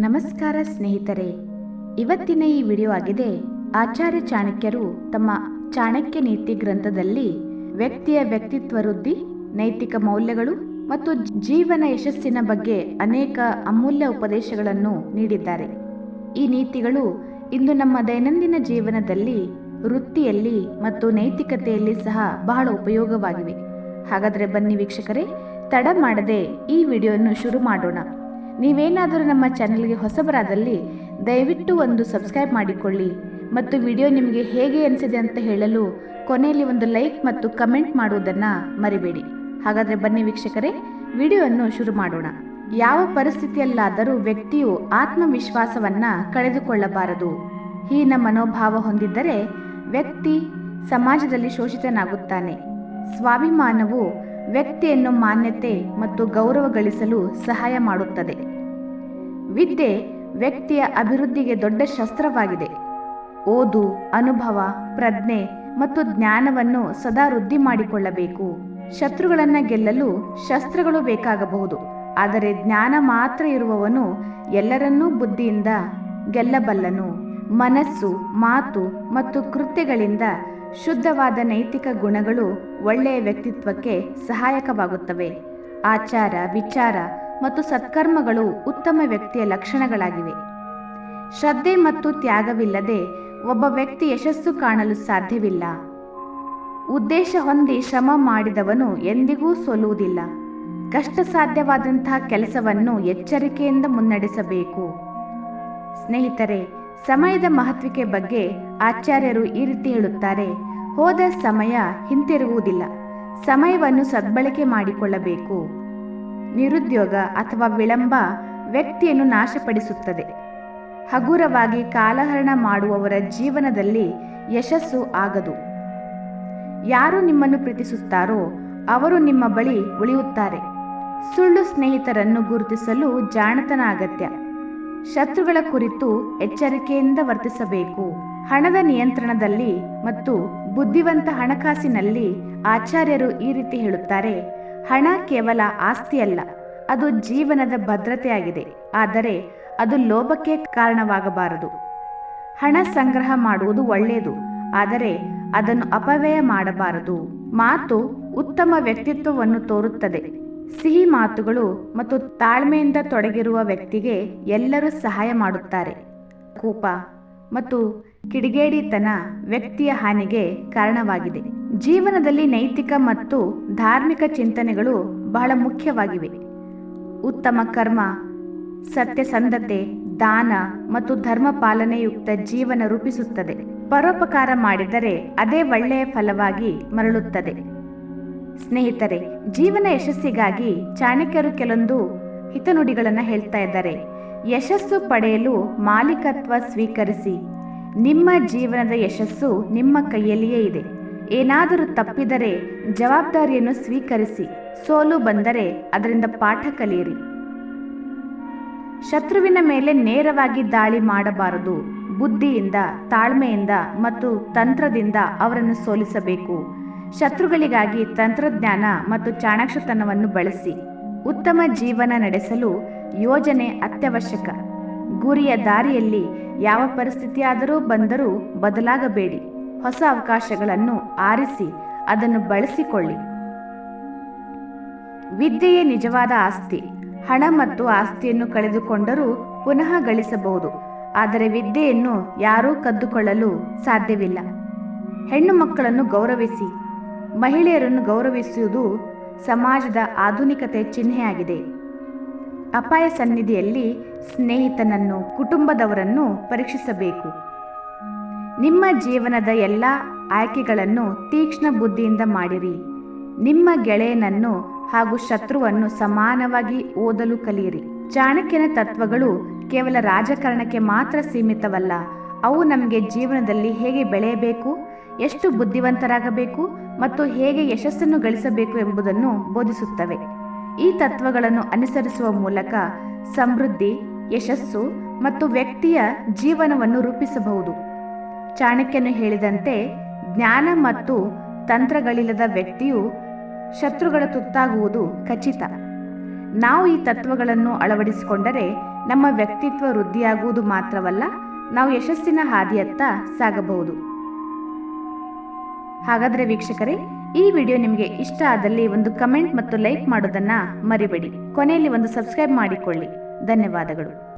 ನಮಸ್ಕಾರ ಸ್ನೇಹಿತರೆ, ಇವತ್ತಿನ ಈ ವಿಡಿಯೋ ಆಗಿದೆ ಆಚಾರ್ಯ ಚಾಣಕ್ಯರು ತಮ್ಮ ಚಾಣಕ್ಯ ನೀತಿ ಗ್ರಂಥದಲ್ಲಿ ವ್ಯಕ್ತಿಯ ವ್ಯಕ್ತಿತ್ವ ವೃದ್ಧಿ, ನೈತಿಕ ಮೌಲ್ಯಗಳು ಮತ್ತು ಜೀವನ ಯಶಸ್ಸಿನ ಬಗ್ಗೆ ಅನೇಕ ಅಮೂಲ್ಯ ಉಪದೇಶಗಳನ್ನು ನೀಡಿದ್ದಾರೆ. ಈ ನೀತಿಗಳು ಇಂದು ನಮ್ಮ ದೈನಂದಿನ ಜೀವನದಲ್ಲಿ, ವೃತ್ತಿಯಲ್ಲಿ ಮತ್ತು ನೈತಿಕತೆಯಲ್ಲಿ ಸಹ ಬಹಳ ಉಪಯೋಗವಾಗಿವೆ. ಹಾಗಾದರೆ ಬನ್ನಿ ವೀಕ್ಷಕರೇ, ತಡ ಮಾಡದೆ ಈ ವಿಡಿಯೋವನ್ನು ಶುರು ಮಾಡೋಣ. ನೀವೇನಾದರೂ ನಮ್ಮ ಚಾನೆಲ್ಗೆ ಹೊಸಬರಾದಲ್ಲಿ ದಯವಿಟ್ಟು ಒಂದು ಸಬ್ಸ್ಕ್ರೈಬ್ ಮಾಡಿಕೊಳ್ಳಿ ಮತ್ತು ವಿಡಿಯೋ ನಿಮಗೆ ಹೇಗೆ ಅನಿಸಿದೆ ಅಂತ ಹೇಳಲು ಕೊನೆಯಲ್ಲಿ ಒಂದು ಲೈಕ್ ಮತ್ತು ಕಮೆಂಟ್ ಮಾಡುವುದನ್ನು ಮರಿಬೇಡಿ. ಹಾಗಾದರೆ ಬನ್ನಿ ವೀಕ್ಷಕರೇ, ವಿಡಿಯೋವನ್ನು ಶುರು ಮಾಡೋಣ. ಯಾವ ಪರಿಸ್ಥಿತಿಯಲ್ಲಾದರೂ ವ್ಯಕ್ತಿಯು ಆತ್ಮವಿಶ್ವಾಸವನ್ನು ಕಳೆದುಕೊಳ್ಳಬಾರದು. ಹೀನ ಮನೋಭಾವ ಹೊಂದಿದ್ದರೆ ವ್ಯಕ್ತಿ ಸಮಾಜದಲ್ಲಿ ಶೋಷಿತನಾಗುತ್ತಾನೆ. ಸ್ವಾಭಿಮಾನವು ವ್ಯಕ್ತಿಯನ್ನು ಮಾನ್ಯತೆ ಮತ್ತು ಗೌರವ ಗಳಿಸಲು ಸಹಾಯ ಮಾಡುತ್ತದೆ. ವಿದ್ಯೆ ವ್ಯಕ್ತಿಯ ಅಭಿವೃದ್ಧಿಗೆ ದೊಡ್ಡ ಶಸ್ತ್ರವಾಗಿದೆ. ಓದು, ಅನುಭವ, ಪ್ರಜ್ಞೆ ಮತ್ತು ಜ್ಞಾನವನ್ನು ಸದಾ ವೃದ್ಧಿ ಮಾಡಿಕೊಳ್ಳಬೇಕು. ಶತ್ರುಗಳನ್ನು ಗೆಲ್ಲಲು ಶಸ್ತ್ರಗಳು ಬೇಕಾಗಬಹುದು, ಆದರೆ ಜ್ಞಾನ ಮಾತ್ರ ಇರುವವನು ಎಲ್ಲರನ್ನೂ ಬುದ್ಧಿಯಿಂದ ಗೆಲ್ಲಬಲ್ಲನು. ಮನಸ್ಸು, ಮಾತು ಮತ್ತು ಕೃತ್ಯಗಳಿಂದ ಶುದ್ಧವಾದ ನೈತಿಕ ಗುಣಗಳು ಒಳ್ಳೆಯ ವ್ಯಕ್ತಿತ್ವಕ್ಕೆ ಸಹಾಯಕವಾಗುತ್ತವೆ. ಆಚಾರ, ವಿಚಾರ ಮತ್ತು ಸತ್ಕರ್ಮಗಳು ಉತ್ತಮ ವ್ಯಕ್ತಿಯ ಲಕ್ಷಣಗಳಾಗಿವೆ. ಶ್ರದ್ಧೆ ಮತ್ತು ತ್ಯಾಗವಿಲ್ಲದೆ ಒಬ್ಬ ವ್ಯಕ್ತಿ ಯಶಸ್ಸು ಕಾಣಲು ಸಾಧ್ಯವಿಲ್ಲ. ಉದ್ದೇಶ ಹೊಂದಿ ಶ್ರಮ ಮಾಡಿದವನು ಎಂದಿಗೂ ಸೋಲುವುದಿಲ್ಲ. ಕಷ್ಟ ಸಾಧ್ಯವಾದಂತಹ ಕೆಲಸವನ್ನು ಎಚ್ಚರಿಕೆಯಿಂದ ಮುನ್ನಡೆಸಬೇಕು. ಸ್ನೇಹಿತರೆ, ಸಮಯದ ಮಹತ್ವಕ್ಕೆ ಬಗ್ಗೆ ಆಚಾರ್ಯರು ಈ ರೀತಿ ಹೇಳುತ್ತಾರೆ: ಹೋದ ಸಮಯ ಹಿಂತಿರುಗುವುದಿಲ್ಲ. ಸಮಯವನ್ನು ಸದ್ಬಳಕೆ ಮಾಡಿಕೊಳ್ಳಬೇಕು. ನಿರುದ್ಯೋಗ ಅಥವಾ ವಿಳಂಬ ವ್ಯಕ್ತಿಯನ್ನು ನಾಶಪಡಿಸುತ್ತದೆ. ಹಗುರವಾಗಿ ಕಾಲಹರಣ ಮಾಡುವವರ ಜೀವನದಲ್ಲಿ ಯಶಸ್ಸು ಆಗದು. ಯಾರು ನಿಮ್ಮನ್ನು ಪ್ರೀತಿಸುತ್ತಾರೋ ಅವರು ನಿಮ್ಮ ಬಳಿ ಉಳಿಯುತ್ತಾರೆ. ಸುಳ್ಳು ಸ್ನೇಹಿತರನ್ನು ಗುರುತಿಸಲು ಜಾಣತನ ಅಗತ್ಯ. ಶತ್ರುಗಳ ಕುರಿತು ಎಚ್ಚರಿಕೆಯಿಂದ ವರ್ತಿಸಬೇಕು. ಹಣದ ನಿಯಂತ್ರಣದಲ್ಲಿ ಮತ್ತು ಬುದ್ಧಿವಂತ ಹಣಕಾಸಿನಲ್ಲಿ ಆಚಾರ್ಯರು ಈ ರೀತಿ ಹೇಳುತ್ತಾರೆ: ಹಣ ಕೇವಲ ಆಸ್ತಿಯಲ್ಲ, ಅದು ಜೀವನದ ಭದ್ರತೆಯಾಗಿದೆ. ಆದರೆ ಅದು ಲೋಭಕ್ಕೆ ಕಾರಣವಾಗಬಾರದು. ಹಣ ಸಂಗ್ರಹ ಮಾಡುವುದು ಒಳ್ಳೆಯದು, ಆದರೆ ಅದನ್ನು ಅಪವ್ಯಯ ಮಾಡಬಾರದು. ಮಾತು ಉತ್ತಮ ವ್ಯಕ್ತಿತ್ವವನ್ನು ತೋರುತ್ತದೆ. ಸಿಹಿ ಮಾತುಗಳು ಮತ್ತು ತಾಳ್ಮೆಯಿಂದ ತೊಡಗಿರುವ ವ್ಯಕ್ತಿಗೆ ಎಲ್ಲರೂ ಸಹಾಯ ಮಾಡುತ್ತಾರೆ. ಕೋಪ ಮತ್ತು ಕಿಡಿಗೇಡಿತನ ವ್ಯಕ್ತಿಯ ಹಾನಿಗೆ ಕಾರಣವಾಗಿದೆ. ಜೀವನದಲ್ಲಿ ನೈತಿಕ ಮತ್ತು ಧಾರ್ಮಿಕ ಚಿಂತನೆಗಳು ಬಹಳ ಮುಖ್ಯವಾಗಿವೆ. ಉತ್ತಮ ಕರ್ಮ, ಸತ್ಯಸಂಧತೆ, ದಾನ ಮತ್ತು ಧರ್ಮ ಪಾಲನೆಯುಕ್ತ ಜೀವನ ರೂಪಿಸುತ್ತದೆ. ಪರೋಪಕಾರ ಮಾಡಿದರೆ ಅದೇ ಒಳ್ಳೆಯ ಫಲವಾಗಿ ಮರಳುತ್ತದೆ. ಸ್ನೇಹಿತರೆ, ಜೀವನ ಯಶಸ್ಸಿಗಾಗಿ ಚಾಣಕ್ಯರು ಕೆಲವೊಂದು ಹಿತನುಡಿಗಳನ್ನು ಹೇಳ್ತಾ ಇದ್ದಾರೆ. ಯಶಸ್ಸು ಪಡೆಯಲು ಮಾಲೀಕತ್ವ ಸ್ವೀಕರಿಸಿ. ನಿಮ್ಮ ಜೀವನದ ಯಶಸ್ಸು ನಿಮ್ಮ ಕೈಯಲ್ಲಿಯೇ ಇದೆ. ಏನಾದರೂ ತಪ್ಪಿದರೆ ಜವಾಬ್ದಾರಿಯನ್ನು ಸ್ವೀಕರಿಸಿ. ಸೋಲು ಬಂದರೆ ಅದರಿಂದ ಪಾಠ ಕಲಿಯಿರಿ. ಶತ್ರುವಿನ ಮೇಲೆ ನೇರವಾಗಿ ದಾಳಿ ಮಾಡಬಾರದು. ಬುದ್ಧಿಯಿಂದ, ತಾಳ್ಮೆಯಿಂದ ಮತ್ತು ತಂತ್ರದಿಂದ ಅವರನ್ನು ಸೋಲಿಸಬೇಕು. ಶತ್ರುಗಳಿಗಾಗಿ ತಂತ್ರಜ್ಞಾನ ಮತ್ತು ಚಾಣಾಕ್ಷತನವನ್ನು ಬಳಸಿ. ಉತ್ತಮ ಜೀವನ ನಡೆಸಲು ಯೋಜನೆ ಅತ್ಯವಶ್ಯಕ. ಗುರಿಯ ದಾರಿಯಲ್ಲಿ ಯಾವ ಪರಿಸ್ಥಿತಿಯಾದರೂ ಬಂದರೂ ಬದಲಾಗಬೇಡಿ. ಹೊಸ ಅವಕಾಶಗಳನ್ನು ಆರಿಸಿ ಅದನ್ನು ಬಳಸಿಕೊಳ್ಳಿ. ವಿದ್ಯೆಯೇ ನಿಜವಾದ ಆಸ್ತಿ. ಹಣ ಮತ್ತು ಆಸ್ತಿಯನ್ನು ಕಳೆದುಕೊಂಡರೂ ಪುನಃ ಗಳಿಸಬಹುದು, ಆದರೆ ವಿದ್ಯೆಯನ್ನು ಯಾರೂ ಕದ್ದುಕೊಳ್ಳಲು ಸಾಧ್ಯವಿಲ್ಲ. ಹೆಣ್ಣು ಮಕ್ಕಳನ್ನು ಗೌರವಿಸಿ. ಮಹಿಳೆಯರನ್ನು ಗೌರವಿಸುವುದು ಸಮಾಜದ ಆಧುನಿಕತೆ ಚಿಹ್ನೆಯಾಗಿದೆ. ಅಪಾಯ ಸನ್ನಿಧಿಯಲ್ಲಿ ಸ್ನೇಹಿತನನ್ನು, ಕುಟುಂಬದವರನ್ನು ಪರೀಕ್ಷಿಸಬೇಕು. ನಿಮ್ಮ ಜೀವನದ ಎಲ್ಲ ಆಯ್ಕೆಗಳನ್ನು ತೀಕ್ಷ್ಣ ಬುದ್ಧಿಯಿಂದ ಮಾಡಿರಿ. ನಿಮ್ಮ ಗೆಳೆಯನನ್ನು ಹಾಗೂ ಶತ್ರುವನ್ನು ಸಮಾನವಾಗಿ ಓದಲು ಕಲಿಯಿರಿ. ಚಾಣಕ್ಯನ ತತ್ವಗಳು ಕೇವಲ ರಾಜಕಾರಣಕ್ಕೆ ಮಾತ್ರ ಸೀಮಿತವಲ್ಲ. ಅವು ನಮಗೆ ಜೀವನದಲ್ಲಿ ಹೇಗೆ ಬೆಳೆಯಬೇಕು, ಎಷ್ಟು ಬುದ್ಧಿವಂತರಾಗಬೇಕು ಮತ್ತು ಹೇಗೆ ಯಶಸ್ಸನ್ನು ಗಳಿಸಬೇಕು ಎಂಬುದನ್ನು ಬೋಧಿಸುತ್ತವೆ. ಈ ತತ್ವಗಳನ್ನು ಅನುಸರಿಸುವ ಮೂಲಕ ಸಮೃದ್ಧಿ, ಯಶಸ್ಸು ಮತ್ತು ವ್ಯಕ್ತಿಯ ಜೀವನವನ್ನು ರೂಪಿಸಬಹುದು. ಚಾಣಕ್ಯನು ಹೇಳಿದಂತೆ, ಜ್ಞಾನ ಮತ್ತು ತಂತ್ರಗಳಿಲ್ಲದ ವ್ಯಕ್ತಿಯು ಶತ್ರುಗಳ ತುತ್ತಾಗುವುದು ಖಚಿತ. ನಾವು ಈ ತತ್ವಗಳನ್ನು ಅಳವಡಿಸಿಕೊಂಡರೆ ನಮ್ಮ ವ್ಯಕ್ತಿತ್ವ ವೃದ್ಧಿಯಾಗುವುದು ಮಾತ್ರವಲ್ಲ, ನಾವು ಯಶಸ್ಸಿನ ಹಾದಿಯತ್ತ ಸಾಗಬಹುದು. ಹಾಗಾದರೆ ವೀಕ್ಷಕರೇ, ಈ ವಿಡಿಯೋ ನಿಮಗೆ ಇಷ್ಟ ಆದಲ್ಲಿ ಒಂದು ಕಮೆಂಟ್ ಮತ್ತು ಲೈಕ್ ಮಾಡೋದನ್ನ ಮರಿಬೇಡಿ. ಕೊನೆಯಲ್ಲಿ ಒಂದು ಸಬ್ಸ್ಕ್ರೈಬ್ ಮಾಡಿಕೊಳ್ಳಿ. ಧನ್ಯವಾದಗಳು.